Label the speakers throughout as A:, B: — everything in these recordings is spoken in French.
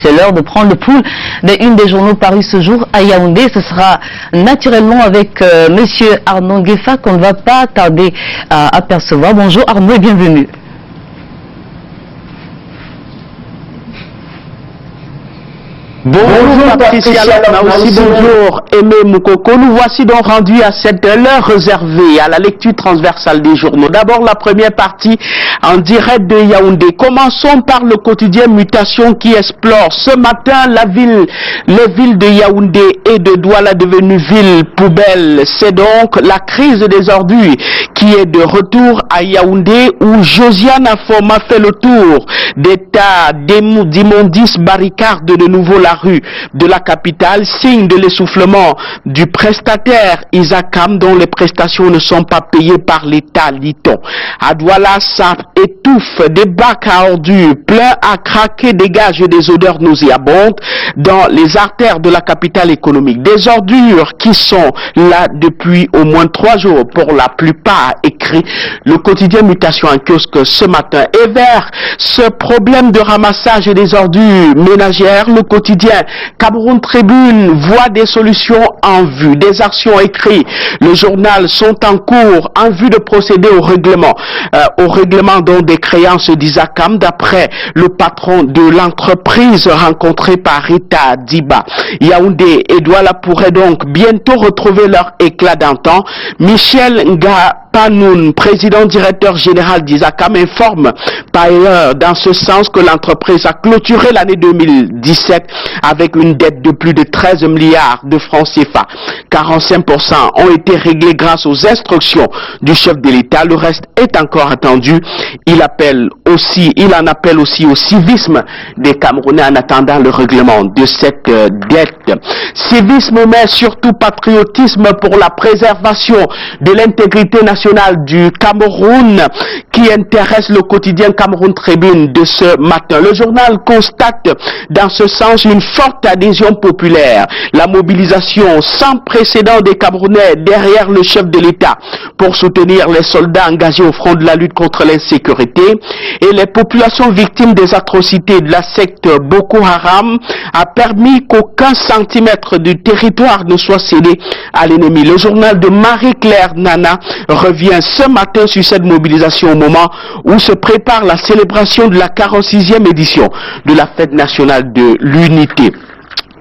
A: C'est l'heure de prendre le pouls d'une des journaux parus ce jour à Yaoundé. Ce sera naturellement avec Monsieur Arnaud Gueffa qu'on ne va pas tarder à apercevoir. Bonjour Arnaud et bienvenue.
B: Bonjour Patricia, mais aussi bonjour Aimé Moukoko. Nous voici donc rendus à cette heure réservée à la lecture transversale des journaux. D'abord la première partie en direct de Yaoundé. Commençons par le quotidien Mutation qui explore ce matin les villes de Yaoundé et de Douala devenues villes poubelles. C'est donc la crise des ordures qui est de retour à Yaoundé où Josiane Afoma fait le tour des tas d'immondices barricades de nouveau la rue de la capitale, signe de l'essoufflement du prestataire Isakam dont les prestations ne sont pas payées par l'État, dit-on. À Douala, ça étouffe, des bacs à ordures pleins à craquer dégagent des odeurs nauséabondes dans les artères de la capitale économique. Des ordures qui sont là depuis au moins 3 jours pour la plupart, écrit le quotidien Mutation en kiosque ce matin. Et vers ce problème de ramassage des ordures ménagères, le quotidien Cameroun Tribune voit des solutions en vue, des actions écrites. Le journal sont en cours en vue de procéder au règlement donc des créances d'Isakam d'après le patron de l'entreprise rencontré par Rita Diba. Yaoundé et Douala pourraient donc bientôt retrouver leur éclat d'antan. Michel Panoun, président directeur général d'Isakam, informe par ailleurs dans ce sens que l'entreprise a clôturé l'année 2017 avec une dette de plus de 13 milliards de francs CFA. 45% ont été réglés grâce aux instructions du chef de l'État. Le reste est encore attendu. Il en appelle aussi au civisme des Camerounais en attendant le règlement de cette dette. Civisme mais surtout patriotisme pour la préservation de l'intégrité nationale du Cameroun qui intéresse le quotidien Cameroun Tribune de ce matin. Le journal constate dans ce sens une forte adhésion populaire. La mobilisation sans précédent des Camerounais derrière le chef de l'État pour soutenir les soldats engagés au front de la lutte contre l'insécurité et les populations victimes des atrocités de la secte Boko Haram a permis qu'aucun centimètre du territoire ne soit cédé à l'ennemi. Le journal de Marie-Claire Nana revient ce matin sur cette mobilisation au moment où se prépare la célébration de la 46e édition de la fête nationale de l'unité.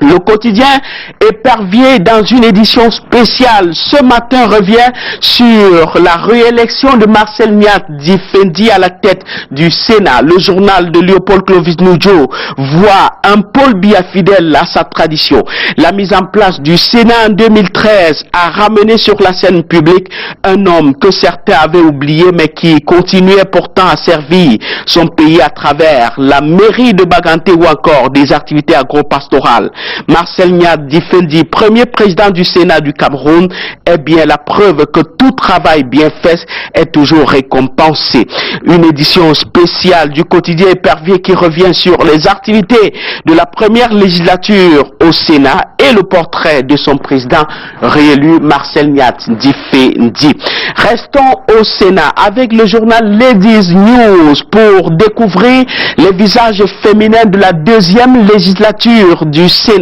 B: Le quotidien Épervier, dans une édition spéciale, ce matin revient sur la réélection de Marcel Niat Difendi à la tête du Sénat. Le journal de Léopold Clovis Noudjo voit un Paul Biya fidèle à sa tradition. La mise en place du Sénat en 2013 a ramené sur la scène publique un homme que certains avaient oublié mais qui continuait pourtant à servir son pays à travers la mairie de Baganté ou encore des activités agro-pastorales. Marcel Niat Difendi, premier président du Sénat du Cameroun, est bien la preuve que tout travail bien fait est toujours récompensé. Une édition spéciale du quotidien Épervier qui revient sur les activités de la première législature au Sénat et le portrait de son président réélu Marcel Niat Difendi. Restons au Sénat avec le journal Ladies News pour découvrir les visages féminins de la 2e législature du Sénat.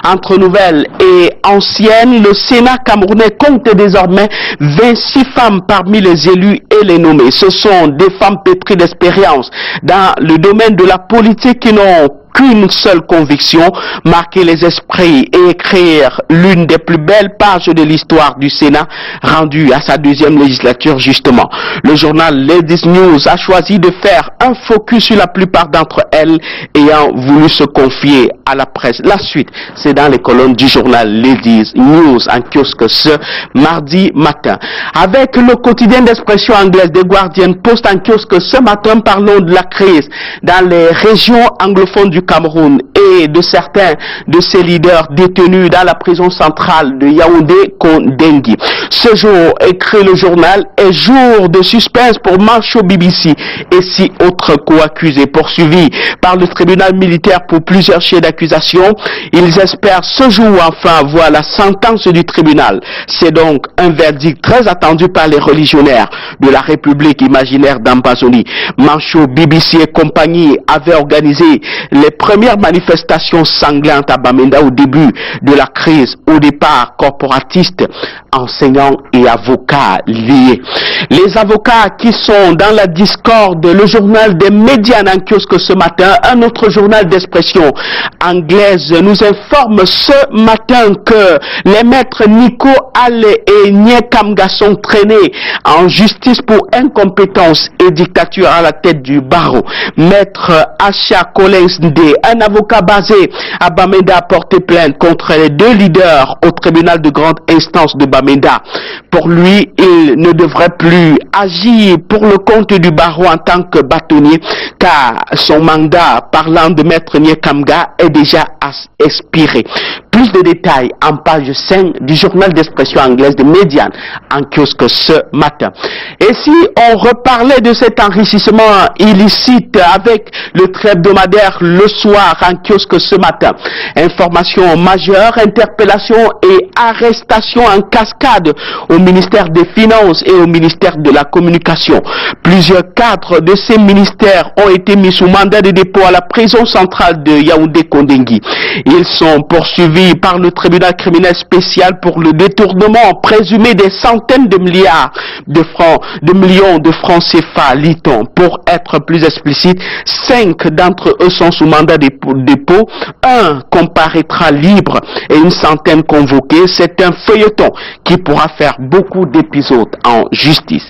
B: Entre nouvelles et anciennes, le Sénat camerounais compte désormais 26 femmes parmi les élus et les nommés. Ce sont des femmes pétries d'expérience dans le domaine de la politique qui n'ont qu'une seule conviction, marquer les esprits et écrire l'une des plus belles pages de l'histoire du Sénat rendue à sa 2e législature justement. Le journal Ladies News a choisi de faire un focus sur la plupart d'entre elles ayant voulu se confier à la presse. La suite, c'est dans les colonnes du journal Ladies News en kiosque ce mardi matin. Avec le quotidien d'expression anglaise des Guardian Post en kiosque ce matin, parlons de la crise dans les régions anglophones du Cameroun et de certains de ses leaders détenus dans la prison centrale de Yaoundé Kondengui. Ce jour, écrit le journal, est jour de suspense pour Mancho BBC et 6 autres co-accusés poursuivis par le tribunal militaire pour plusieurs chefs d'accusation. Ils espèrent ce jour enfin voir la sentence du tribunal. C'est donc un verdict très attendu par les religionnaires de la République imaginaire d'Ambazoni. Mancho BBC et compagnie avaient organisé les premières manifestations sanglantes à Bamenda au début de la crise, au départ corporatistes, enseignants et avocats liés. Les avocats qui sont dans la discorde, le journal des médias en kiosque ce matin, un autre journal d'expression anglaise nous informe ce matin que les maîtres Nico Ale et Nyekamga sont traînés en justice pour incompétence et dictature à la tête du barreau. Maître Asha Collins Ndé, un avocat basé à Bamenda, a porté plainte contre les deux leaders au tribunal de grande instance de Bamenda. Pour lui, il ne devrait plus agir pour le compte du barreau en tant que bâtonnier, car son mandat parlant de maître Nyekamga est déjà expiré. Plus de détails en page 5 du journal d'expression anglaise de Median en kiosque ce matin. Et si on reparlait de cet enrichissement illicite avec le trait hebdomadaire Le Soir en kiosque ce matin, information majeure, interpellation et arrestation en cascade au ministère des Finances et au ministère de la Communication. Plusieurs cadres de ces ministères ont été mis sous mandat de dépôt à la prison centrale de Yaoundé-Kondengui. Ils sont poursuivis par le tribunal criminel spécial pour le détournement présumé des centaines de milliards de francs, de millions de francs CFA, lit-on. Pour être plus explicite, 5 d'entre eux sont sous mandat de dépôt, un comparaîtra libre et une centaine convoqués. C'est un feuilleton qui pourra faire beaucoup d'épisodes en justice.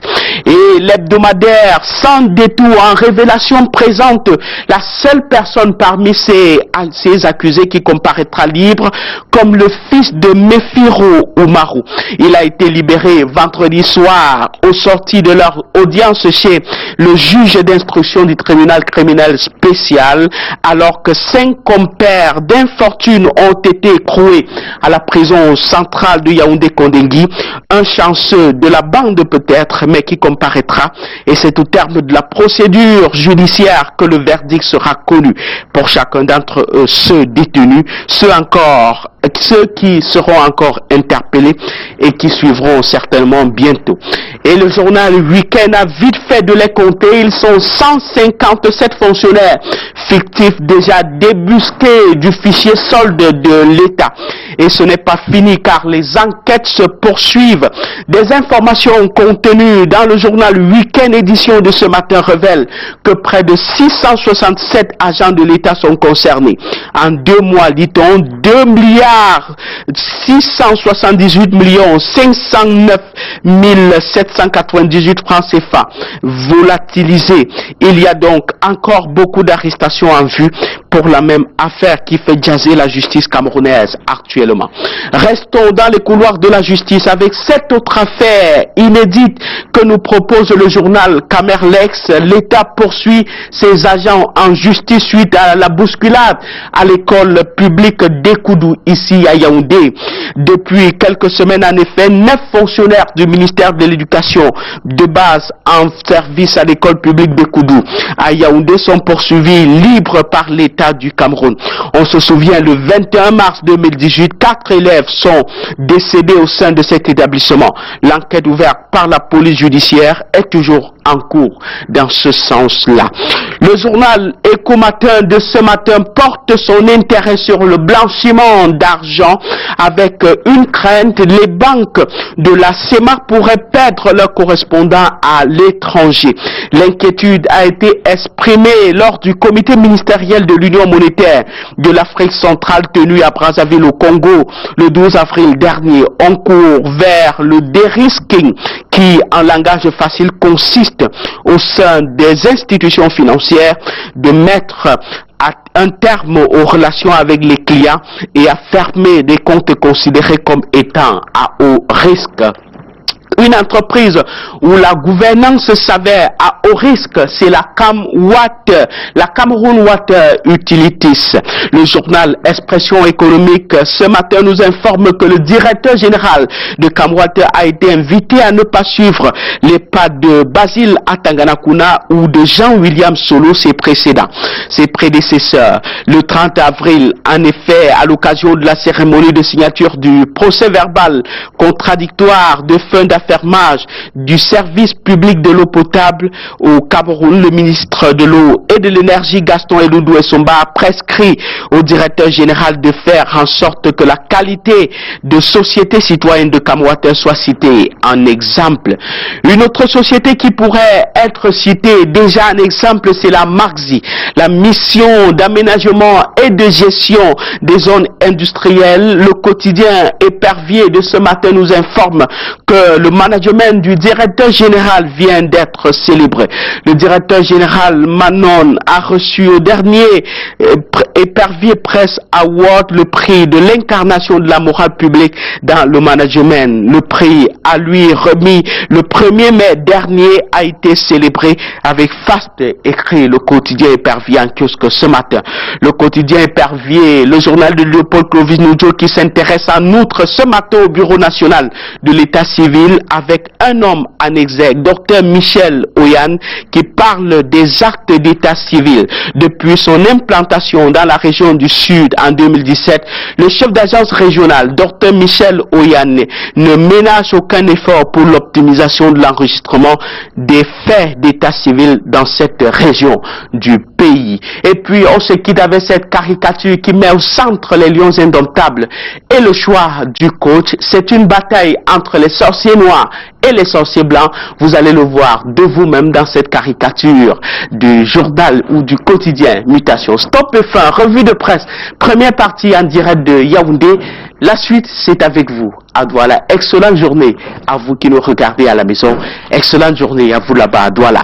B: Et l'hebdomadaire Sans détour en révélation présente la seule personne parmi ces accusés qui comparaîtra libre comme le fils de Mefiro Oumarou. Il a été libéré vendredi soir au sorti de leur audience chez le juge d'instruction du tribunal criminel spécial, alors que 5 compères d'infortune ont été écroués à la prison centrale de Yaoundé-Kondengui. Un chanceux de la bande peut-être, mais qui comparaîtra, et c'est au terme de la procédure judiciaire que le verdict sera connu pour chacun d'entre eux, ceux détenus, ceux qui seront encore interpellés et qui suivront certainement bientôt. Et le journal Week-end a vite fait de les compter. Ils sont 157 fonctionnaires fictifs déjà débusqués du fichier solde de l'État. Et ce n'est pas fini car les enquêtes se poursuivent. Des informations contenues dans le journal Week-end édition de ce matin révèlent que près de 667 agents de l'État sont concernés. En 2 mois, dit-on, 2 milliards 678 millions 509 798 francs CFA volatilisés. Il y a donc encore beaucoup d'arrestations en vue pour la même affaire qui fait jaser la justice camerounaise actuellement. Restons dans les couloirs de la justice avec cette autre affaire inédite que nous propose le journal Camerlex. L'État poursuit ses agents en justice suite à la bousculade à l'école publique d'Ekoudou ici à Yaoundé. Depuis quelques semaines en effet, 9 fonctionnaires du ministère de l'Éducation de base en service à l'école publique d'Ekoudou à Yaoundé sont poursuivis libres par l'État du Cameroun. On se souvient, le 21 mars 2018, 4 élèves sont décédés au sein de cet établissement. L'enquête ouverte par la police judiciaire est toujours en cours dans ce sens-là. Le journal Éco-Matin de ce matin porte son intérêt sur le blanchiment d'argent avec une crainte. Les banques de la CEMAC pourraient perdre leurs correspondants à l'étranger. L'inquiétude a été exprimée lors du comité ministériel de l'Union monétaire de l'Afrique centrale tenu à Brazzaville au Congo le 12 avril dernier. On court vers le dérisking qui, en langage facile, consiste au sein des institutions financières de mettre un terme aux relations avec les clients et à fermer des comptes considérés comme étant à haut risque. Une entreprise où la gouvernance s'avère à haut risque, c'est la Cameroun Water Utilities. Le journal Expression économique ce matin nous informe que le directeur général de Camwater a été invité à ne pas suivre les pas de Basile Atanganakuna ou de Jean-William Solo, ses prédécesseurs. Le 30 avril, en effet, à l'occasion de la cérémonie de signature du procès verbal contradictoire de fin d'affaires réaffirmage du service public de l'eau potable au Cameroun. Le ministre de l'eau et de l'énergie, Gaston Eloudou Essomba, a prescrit au directeur général de faire en sorte que la qualité de société citoyenne de Camwater soit citée en exemple. Une autre société qui pourrait être citée déjà en exemple, c'est la MARXI, la mission d'aménagement et de gestion des zones industrielles. Le quotidien Épervier de ce matin nous informe que le management du directeur général vient d'être célébré. Le directeur général Manon a reçu au dernier Épervier Press Award le prix de l'incarnation de la morale publique dans le management. Le prix à lui remis le 1er mai dernier a été célébré avec faste écrit le quotidien Épervier en kiosque ce matin. Le quotidien Épervier, le journal de Léopold Clovis Noudjo qui s'intéresse en outre ce matin au Bureau national de l'état civil avec un homme en exergue, Dr Michel Oyan, qui parle des actes d'état civil. Depuis son implantation dans la région du Sud en 2017, le chef d'agence régionale, Dr Michel Oyan, ne ménage aucun effort pour l'optimisation de l'enregistrement des faits d'état civil dans cette région du pays. Et puis on se quitte avec cette caricature qui met au centre les lions indomptables et le choix du coach. C'est une bataille entre les sorciers noirs et les sorciers blancs. Vous allez le voir de vous-même dans cette caricature du journal ou du quotidien Mutation. Stop et fin, revue de presse, première partie en direct de Yaoundé. La suite, c'est avec vous. À Douala, excellente journée à vous qui nous regardez à la maison. Excellente journée à vous là-bas à Douala.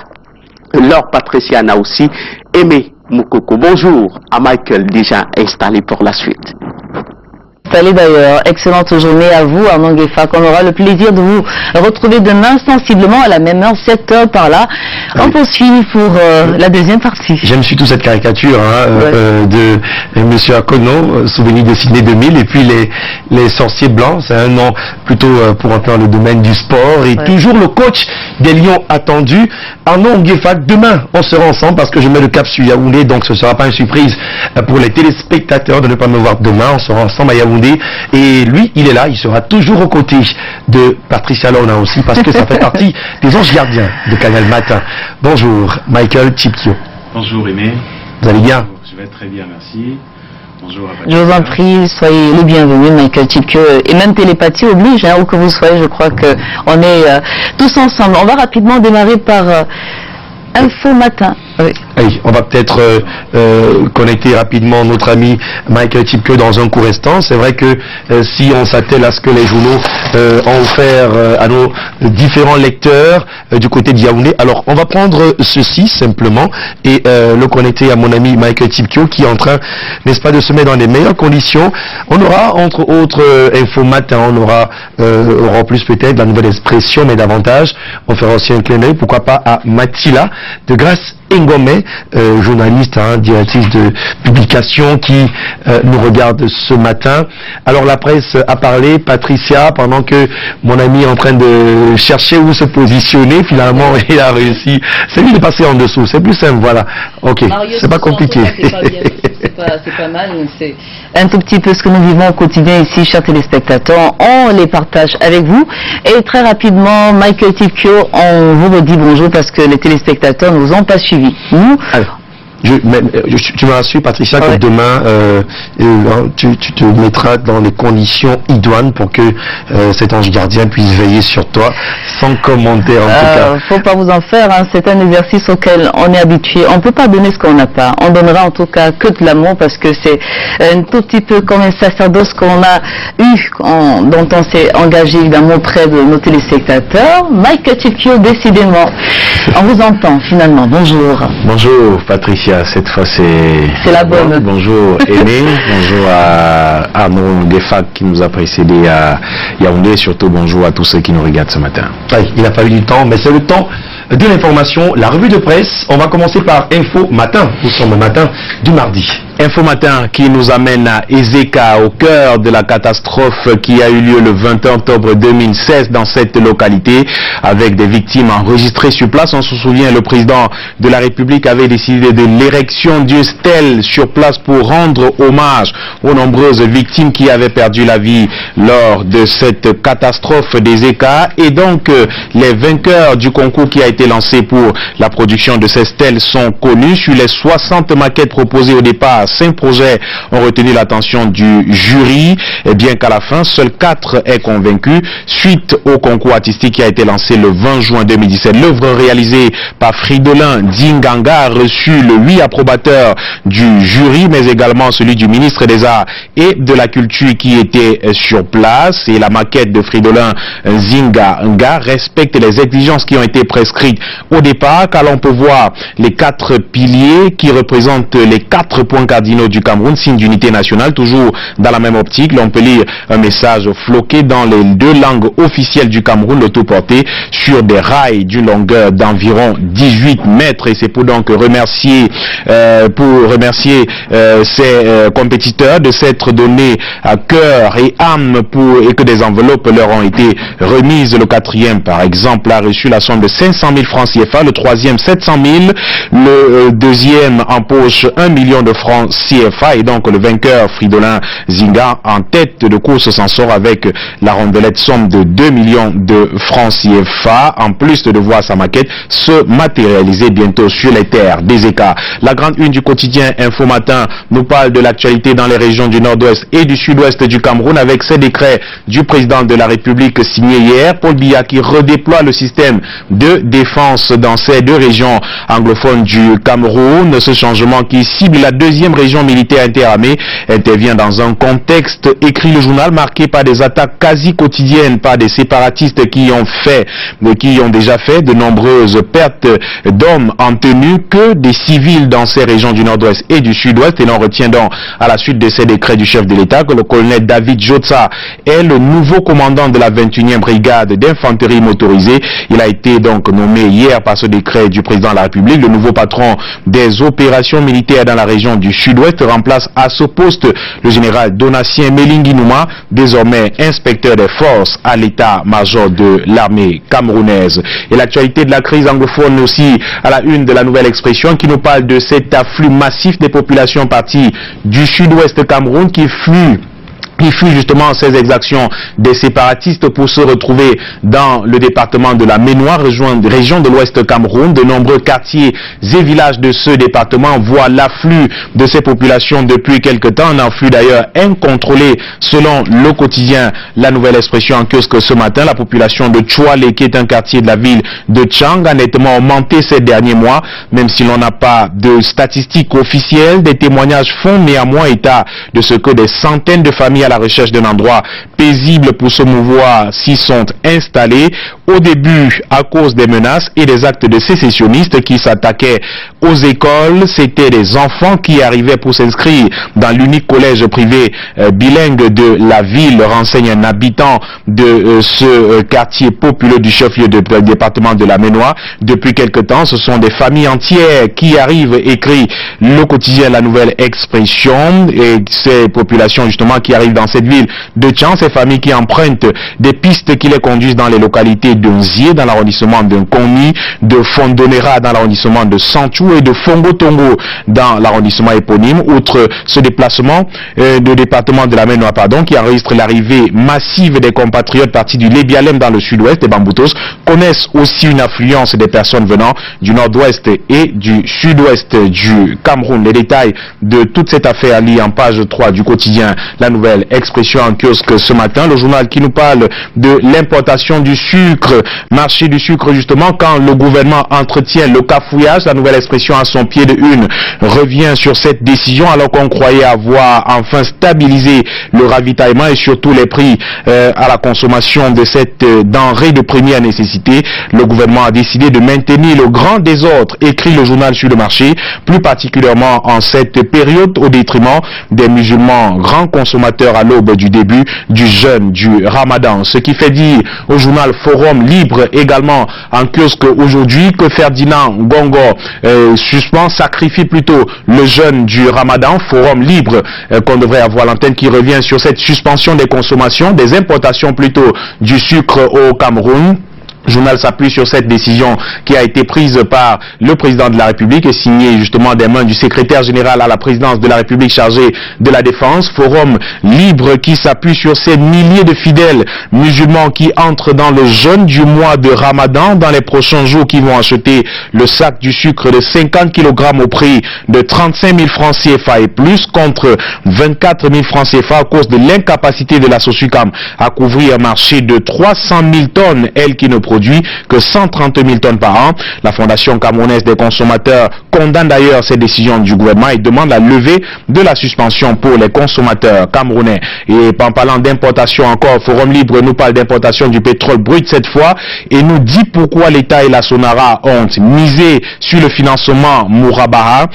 B: Laure Patricia a aussi aimé Moukoko. Bonjour à Michael, déjà installé pour la suite.
A: Salut d'ailleurs, excellente journée à vous, Arnaud Gueffa, qu'on aura le plaisir de vous retrouver demain sensiblement à la même heure, 7h par là. On poursuit pour la deuxième partie.
C: J'aime surtout cette caricature de Monsieur Akono, souvenir de Sydney 2000, et puis les sorciers blancs, c'est un nom plutôt pour entrer dans le domaine du sport, et toujours le coach des Lions attendus, Arnaud Gueffa. Demain, on sera ensemble parce que je mets le cap sur Yaoundé, donc ce ne sera pas une surprise pour les téléspectateurs de ne pas me voir demain. On sera ensemble à Yaoundé. Et lui, il est là, il sera toujours aux côtés de Patricia Lona aussi, parce que ça fait partie des anges gardiens de Canal Matin. Bonjour, Michael Chipkio.
D: Bonjour Aimé.
C: Vous allez bien?
D: Je vais très bien, merci. Bonjour à
A: Je vous en prie, soyez le bienvenu, Michael Chipkio. Et même télépathie oblige, où que vous soyez, je crois qu'on est tous ensemble. On va rapidement démarrer par Info Matin. Oui.
C: Allez, on va peut-être connecter rapidement notre ami Michael Chipkio dans un court instant. C'est vrai que si on s'attelle à ce que les journaux ont offert à nos différents lecteurs du côté de Yaoundé, alors on va prendre ceci simplement et le connecter à mon ami Michael Chipkio qui est en train, n'est-ce pas, de se mettre dans les meilleures conditions. On aura entre autres Info Matin, on aura plus peut-être la nouvelle expression, mais davantage on fera aussi un clin d'œil, pourquoi pas, à Mathila de Grâce Ngome, journaliste, directrice de publication qui nous regarde ce matin. Alors la presse a parlé, Patricia, pendant que mon ami est en train de chercher où se positionner, finalement il a réussi. C'est lui de passer en dessous, c'est plus simple, voilà. Ok, c'est pas compliqué.
A: C'est pas mal, c'est un tout petit peu ce que nous vivons au quotidien ici, chers téléspectateurs. On les partage avec vous. Et très rapidement, Michael Chipkio, on vous redit bonjour parce que les téléspectateurs ne nous ont pas suivis. Nous,
C: alors, tu me rassures, Patricia, que demain tu te mettras dans les conditions idoines pour que cet ange gardien puisse veiller sur toi, sans commentaire en tout cas.
A: Faut pas vous en faire, c'est un exercice auquel on est habitué. On peut pas donner ce qu'on n'a pas. On donnera en tout cas que de l'amour parce que c'est un tout petit peu comme un sacerdoce qu'on a eu, dont on s'est engagé évidemment auprès de nos téléspectateurs. Michael Chipkio, décidément, on vous entend finalement. Bonjour.
D: Bonjour Patricia. Cette fois c'est
A: la bonne.
D: Bonjour Aimé, bonjour à Arnaud Gueffa qui nous a précédé à Yaoundé, et surtout bonjour à tous ceux qui nous regardent ce matin.
C: Il a fallu du temps, mais c'est le temps de l'information, la revue de presse. On va commencer par Info Matin. Nous sommes le matin du mardi.
D: Info Matin qui nous amène à Ezeka, au cœur de la catastrophe qui a eu lieu le 20 octobre 2016 dans cette localité, avec des victimes enregistrées sur place. On se souvient, le président de la République avait décidé de l'érection d'une stèle sur place pour rendre hommage aux nombreuses victimes qui avaient perdu la vie lors de cette catastrophe d'Ezeka. Et donc, les vainqueurs du concours qui a été lancé pour la production de ces stèles sont connus. Sur les 60 maquettes proposées au départ, 5 projets ont retenu l'attention du jury, et bien qu'à la fin, seuls 4 aient convaincu. Suite au concours artistique qui a été lancé le 20 juin 2017, l'œuvre réalisée par Fridolin Dinganga a reçu le 8 approbateur du jury, mais également celui du ministre des Arts et de la Culture qui était sur place. Et la maquette de Fridolin Dinganga respecte les exigences qui ont été prescrites au départ, car l'on peut voir les 4 piliers qui représentent les 4 points cardinaux du Cameroun, signe d'unité nationale. Toujours dans la même optique, l'on peut lire un message floqué dans les 2 langues officielles du Cameroun, le tout porté sur des rails d'une longueur d'environ 18 mètres. Et c'est pour donc remercier ces compétiteurs de s'être donné à cœur et âme et que des enveloppes leur ont été remises. Le 4e, par exemple, a reçu la somme de 500 000 francs CFA, le 3e 700 000, le 2e empoche 1 million de francs CFA, et donc le vainqueur Fridolin Zinga en tête de course s'en sort avec la rondelette somme de 2 millions de francs CFA, en plus de voir sa maquette se matérialiser bientôt sur les terres d'Ezeka. La grande une du quotidien Info Matin nous parle de l'actualité dans les régions du nord-ouest et du sud-ouest du Cameroun, avec ces décrets du président de la République signés hier, Paul Biya, qui redéploie le système de défense dans ces 2 régions anglophones du Cameroun. Ce changement qui cible la 2e région militaire interarmée intervient dans un contexte, écrit le journal, marqué par des attaques quasi quotidiennes par des séparatistes qui ont déjà fait de nombreuses pertes d'hommes en tenue que des civils dans ces régions du nord-ouest et du sud-ouest. Et l'on retient donc à la suite de ces décrets du chef de l'État que le colonel David Jotsa est le nouveau commandant de la 21e brigade d'infanterie motorisée. Il a été donc nommé hier par ce décret du président de la République. Le nouveau patron des opérations militaires dans la région du sud-ouest remplace à ce poste le général Donatien Melinguinouma, désormais inspecteur des forces à l'état-major de l'armée camerounaise. Et l'actualité de la crise anglophone aussi à la une de la Nouvelle Expression, qui nous parle de cet afflux massif des populations parties du sud-ouest Cameroun qui fuient justement ces exactions des séparatistes pour se retrouver dans le département de la Ménoire, région de l'Ouest Cameroun. De nombreux quartiers et villages de ce département voient l'afflux de ces populations depuis quelque temps. Un afflux d'ailleurs incontrôlé selon le quotidien La Nouvelle Expression en kiosque ce matin. La population de Choualé, qui est un quartier de la ville de Tchang, a nettement augmenté ces derniers mois, même si l'on n'a pas de statistiques officielles. Des témoignages font néanmoins état de ce que des centaines de familles à la recherche d'un endroit paisible pour se mouvoir s'y sont installés. Au début, à cause des menaces et des actes de sécessionnistes qui s'attaquaient aux écoles, c'était des enfants qui arrivaient pour s'inscrire dans l'unique collège privé bilingue de la ville, renseigne un habitant de ce quartier populeux du chef-lieu du département de la Ménoire. Depuis quelque temps, ce sont des familles entières qui arrivent, écrit le quotidien La Nouvelle Expression, et ces populations justement qui arrivent dans cette ville de Tchang, ces familles qui empruntent des pistes qui les conduisent dans les localités de Nzié, dans l'arrondissement de Nkoni, de Fondonera, dans l'arrondissement de Sanchou, et de Fongo-Tongo, dans l'arrondissement éponyme. Outre ce déplacement de département de la Ménoire, qui enregistre l'arrivée massive des compatriotes partis du Lébialem dans le sud-ouest, et Bamboutos connaissent aussi une affluence des personnes venant du nord-ouest et du sud-ouest du Cameroun. Les détails de toute cette affaire lits en page 3 du quotidien La Nouvelle Expression en kiosque ce matin. Le journal qui nous parle de l'importation du sucre, marché du sucre justement, quand le gouvernement entretient le cafouillage. La Nouvelle Expression à son pied de une revient sur cette décision, alors qu'on croyait avoir enfin stabilisé le ravitaillement et surtout les prix à la consommation de cette denrée de première nécessité. Le gouvernement a décidé de maintenir le grand désordre, écrit le journal, sur le marché, plus particulièrement en cette période, au détriment des musulmans grands consommateurs heures à l'aube du début du jeûne du Ramadan. Ce qui fait dire au journal Forum Libre également en kiosque aujourd'hui que Ferdinand Gongo sacrifie plutôt le jeûne du Ramadan. Forum Libre qu'on devrait avoir l'antenne qui revient sur cette suspension des consommations, des importations plutôt du sucre au Cameroun. Le journal s'appuie sur cette décision qui a été prise par le président de la République et signée justement des mains du secrétaire général à la présidence de la République chargé de la défense. Forum Libre qui s'appuie sur ces milliers de fidèles musulmans qui entrent dans le jeûne du mois de Ramadan dans les prochains jours, qui vont acheter le sac du sucre de 50 kg au prix de 35 000 francs CFA et plus contre 24 000 francs CFA à cause de l'incapacité de la SOSUCAM à couvrir un marché de 300 000 tonnes, elle qui ne produit que 130 000 tonnes par an. La Fondation camerounaise des consommateurs condamne d'ailleurs cette décision du gouvernement et demande la levée de la suspension pour les consommateurs camerounais. Et en parlant d'importation encore, Forum Libre nous parle d'importation du pétrole brut cette fois et nous dit pourquoi l'État et la Sonara ont misé sur le financement Mourabaha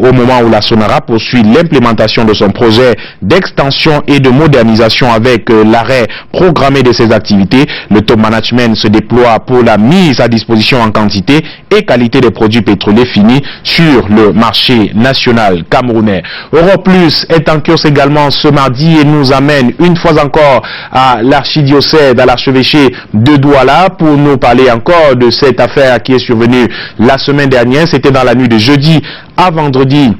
D: au moment où la Sonara poursuit l'implémentation de son projet d'extension et de modernisation avec l'arrêt programmé de ses activités. Le top management se déploie pour la mise à disposition en quantité et qualité des produits pétroliers finis sur le marché national camerounais. Europlus est en kiosque également ce mardi et nous amène une fois encore à l'archidiocèse, à l'archevêché de Douala pour nous parler encore de cette affaire qui est survenue la semaine dernière. C'était dans la nuit de jeudi à vendredi.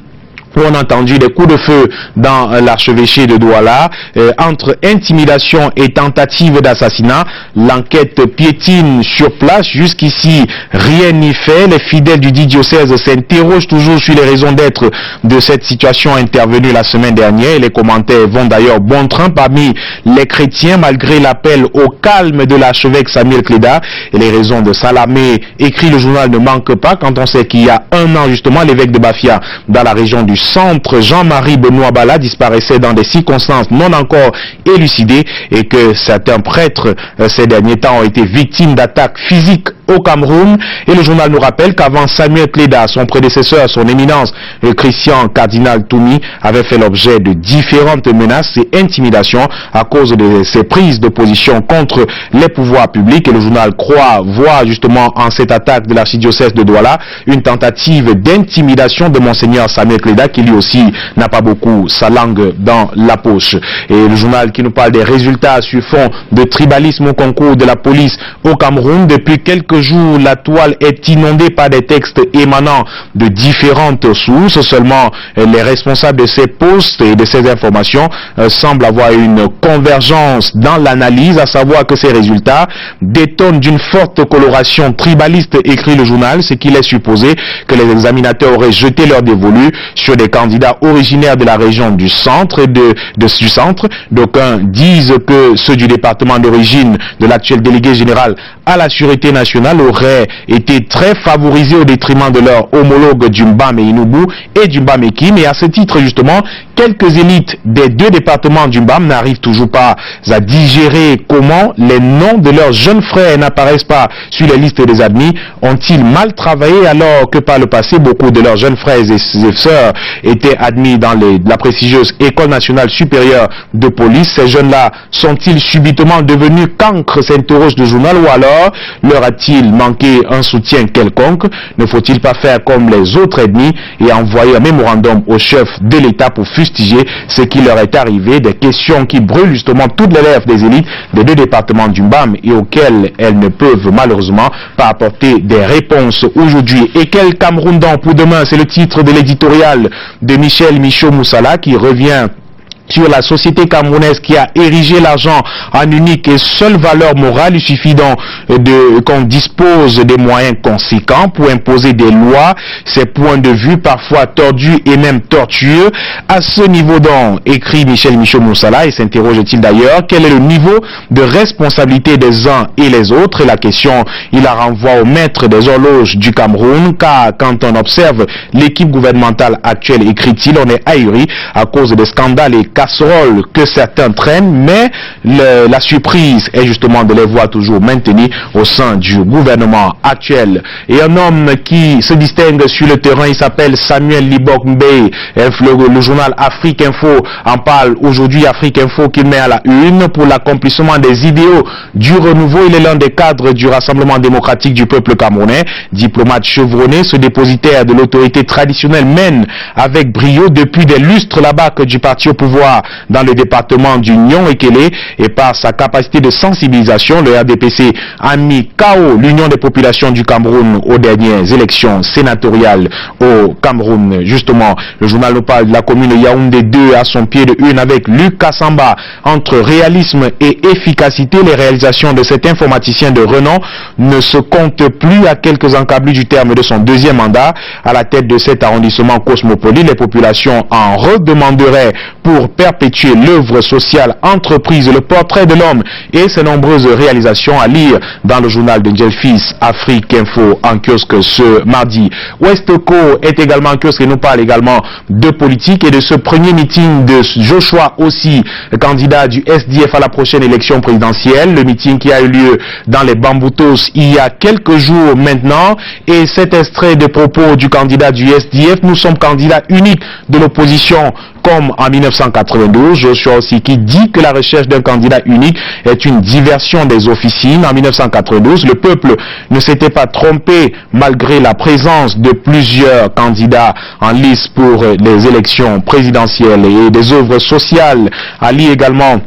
D: On a entendu des coups de feu dans l'archevêché de Douala entre intimidation et tentative d'assassinat. L'enquête piétine sur place. Jusqu'ici, rien n'y fait. Les fidèles du dit diocèse s'interrogent toujours sur les raisons d'être de cette situation intervenue la semaine dernière. Et les commentaires vont d'ailleurs bon train parmi les chrétiens malgré l'appel au calme de l'archevêque Samuel Cléda. Et les raisons de s'alarmer, écrit le journal, ne manquent pas quand on sait qu'il y a un an justement, l'évêque de Bafia dans la région du centre, Jean-Marie Benoît Bala, disparaissait dans des circonstances non encore élucidées et que certains prêtres ces derniers temps ont été victimes d'attaques physiques au Cameroun. Et le journal nous rappelle qu'avant Samuel Cléda, son prédécesseur, son éminence, le Christian Cardinal Toumi, avait fait l'objet de différentes menaces et intimidations à cause de ses prises de position contre les pouvoirs publics. Et le journal voit justement en cette attaque de l'archidiocèse de Douala une tentative d'intimidation de Monseigneur Samuel Cléda, qui lui aussi n'a pas beaucoup sa langue dans la poche. Et le journal qui nous parle des résultats sur fond de tribalisme au concours de la police au Cameroun. Depuis quelques jours, la toile est inondée par des textes émanant de différentes sources. Seulement, les responsables de ces postes et de ces informations semblent avoir une convergence dans l'analyse, à savoir que ces résultats détonnent d'une forte coloration tribaliste, écrit le journal, ce qui laisse supposer que les examinateurs auraient jeté leur dévolu sur des candidats originaires de la région du centre et du centre. D'aucuns disent que ceux du département d'origine de l'actuel délégué général à la sûreté nationale auraient été très favorisés au détriment de leurs homologues du Mbam et Inubu et du Mbam et Kim. Et à ce titre, justement, quelques élites des deux départements du Mbam n'arrivent toujours pas à digérer comment les noms de leurs jeunes frères n'apparaissent pas sur les listes des admis. Ont-ils mal travaillé alors que par le passé, beaucoup de leurs jeunes frères et sœurs étaient admis dans la prestigieuse École nationale supérieure de police? Ces jeunes-là sont-ils subitement devenus cancres, s'interroge le journal, ou alors leur a-t-il manqué un soutien quelconque? Ne faut-il pas faire comme les autres ennemis et envoyer un mémorandum au chef de l'État pour fustiger ce qui leur est arrivé? Des questions qui brûlent justement toutes les lèvres des élites des deux départements du Mbam et auxquelles elles ne peuvent malheureusement pas apporter des réponses aujourd'hui. Et quel Cameroun donc pour demain? C'est le titre de l'éditorial de Michel Michaud-Moussala qui revient sur la société camerounaise qui a érigé l'argent en unique et seule valeur morale. Il suffit donc qu'on dispose des moyens conséquents pour imposer des lois. Ces points de vue parfois tordus et même tortueux. À ce niveau donc, écrit Michel Michaud-Moussala, et s'interroge-t-il d'ailleurs, quel est le niveau de responsabilité des uns et les autres? Et la question, il la renvoie au maître des horloges du Cameroun, car quand on observe l'équipe gouvernementale actuelle, écrit-il, on est ahuri à cause des scandales et casseroles que certains traînent, mais la surprise est justement de les voir toujours maintenus au sein du gouvernement actuel. Et un homme qui se distingue sur le terrain, il s'appelle Samuel Libok Mbey. Le journal Afrique Info en parle aujourd'hui. Afrique Info qui met à la une pour l'accomplissement des idéaux du renouveau. Il est l'un des cadres du Rassemblement démocratique du peuple camerounais. Diplomate chevronné, ce dépositaire de l'autorité traditionnelle mène avec brio depuis des lustres la barque du parti au pouvoir dans le département du Nyon-Ekele, et par sa capacité de sensibilisation, le RDPC a mis KO l'Union des populations du Cameroun aux dernières élections sénatoriales au Cameroun. Justement, le journal nous parle de la commune Yaoundé 2 à son pied de une avec Luc Kassamba. Entre réalisme et efficacité, les réalisations de cet informaticien de renom ne se comptent plus à quelques encablures du terme de son deuxième mandat. À la tête de cet arrondissement cosmopolite, les populations en redemanderaient pour perpétuer l'œuvre sociale entreprise, le portrait de l'homme et ses nombreuses réalisations à lire dans le journal de Njelfis Afrique Info en kiosque ce mardi. Westco est également en kiosque et nous parle également de politique et de ce premier meeting de Joshua aussi, candidat du SDF à la prochaine élection présidentielle. Le meeting qui a eu lieu dans les Bamboutos il y a quelques jours maintenant, et cet extrait de propos du candidat du SDF: nous sommes candidats uniques de l'opposition comme en 1992. Joshua aussi qui dit que la recherche d'un candidat unique est une diversion des officines. En 1992, le peuple ne s'était pas trompé malgré la présence de plusieurs candidats en lice pour les élections présidentielles. Et des œuvres sociales à lire également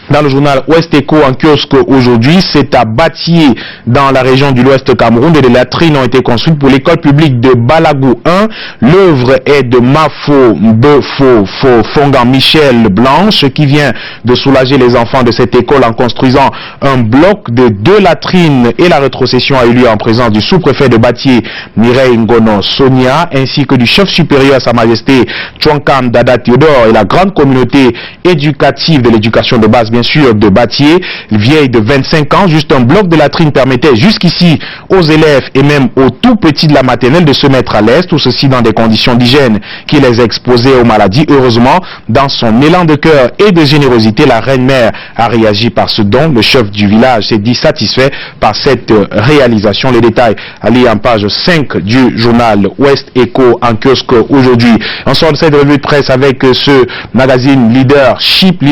D: dans le journal Ouest Eco en kiosque aujourd'hui. C'est à Batié, dans la région du l'Ouest Cameroun, et des latrines ont été construites pour l'école publique de Balagou 1. L'œuvre est de Mafo Befo Fongan Michel Blanche, qui vient de soulager les enfants de cette école en construisant un bloc de 2 latrines, et la rétrocession a eu lieu en présence du sous-préfet de Batié, Mireille Ngono Sonia, ainsi que du chef supérieur à Sa Majesté Chouankam Dada Théodore, et la grande communauté éducative de l'éducation de base, bien sûr, de Batié, vieille de 25 ans. Juste un bloc de latrine permettait jusqu'ici aux élèves et même aux tout petits de la maternelle de se mettre à l'aise, tout ceci dans des conditions d'hygiène qui les exposaient aux maladies. Heureusement, dans son élan de cœur et de générosité, la reine-mère a réagi par ce don. Le chef du village s'est dit satisfait par cette réalisation. Les détails à lire en page 5 du journal Ouest Eco en kiosque aujourd'hui. On sort de cette revue de presse avec ce magazine Leadership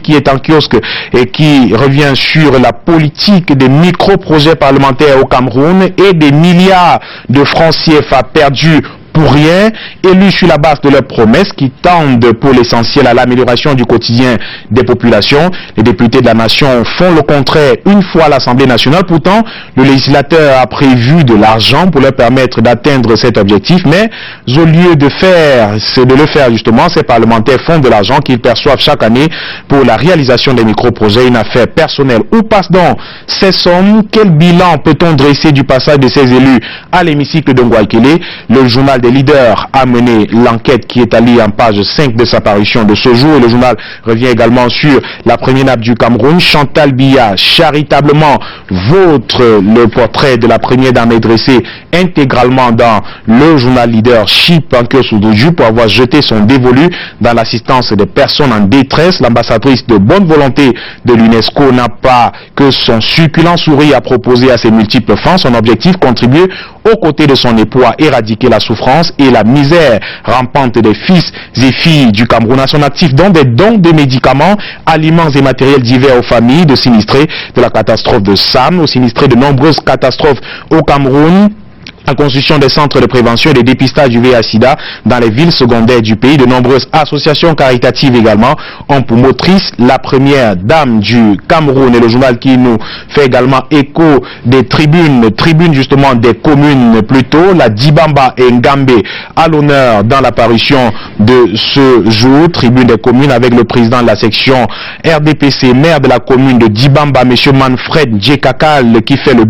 D: qui est en kiosque et qui revient sur la politique des micro-projets parlementaires au Cameroun et des milliards de francs CFA perdus pour rien, élus sur la base de leurs promesses qui tendent pour l'essentiel à l'amélioration du quotidien des populations. Les députés de la nation font le contraire une fois à l'Assemblée nationale. Pourtant, le législateur a prévu de l'argent pour leur permettre d'atteindre cet objectif, mais au lieu de le faire justement, ces parlementaires font de l'argent qu'ils perçoivent chaque année pour la réalisation des micro-projets une affaire personnelle. Où passent donc ces sommes? Quel bilan peut-on dresser du passage de ces élus à l'hémicycle de Ngouaikele? Le journal des leaders a mené l'enquête qui est à lire en page 5 de sa parution de ce jour. Et le journal revient également sur la première dame du Cameroun, Chantal Biya. Charitablement, le portrait de la première dame est dressé intégralement dans le journal Leadership en kiosque aujourd'hui pour avoir jeté son dévolu dans l'assistance des personnes en détresse. L'ambassadrice de bonne volonté de l'UNESCO n'a pas que son succulent sourire à proposer à ses multiples fans. Son objectif, contribuer aux côtés de son époux à éradiquer la souffrance et la misère rampante des fils et filles du Cameroun. À son actif, dont des dons de médicaments, aliments et matériels divers aux familles de sinistrés de la catastrophe de Sam, aux sinistrés de nombreuses catastrophes au Cameroun. La construction des centres de prévention et de dépistage du VIH/SIDA dans les villes secondaires du pays. De nombreuses associations caritatives également ont pour motrice la première dame du Cameroun. Et le journal qui nous fait également écho des tribunes justement des communes plutôt. La Dibamba et Ngambé à l'honneur dans la parution de ce jour. Tribune des communes avec le président de la section RDPC, maire de la commune de Dibamba, M. Manfred Djekakal, qui fait le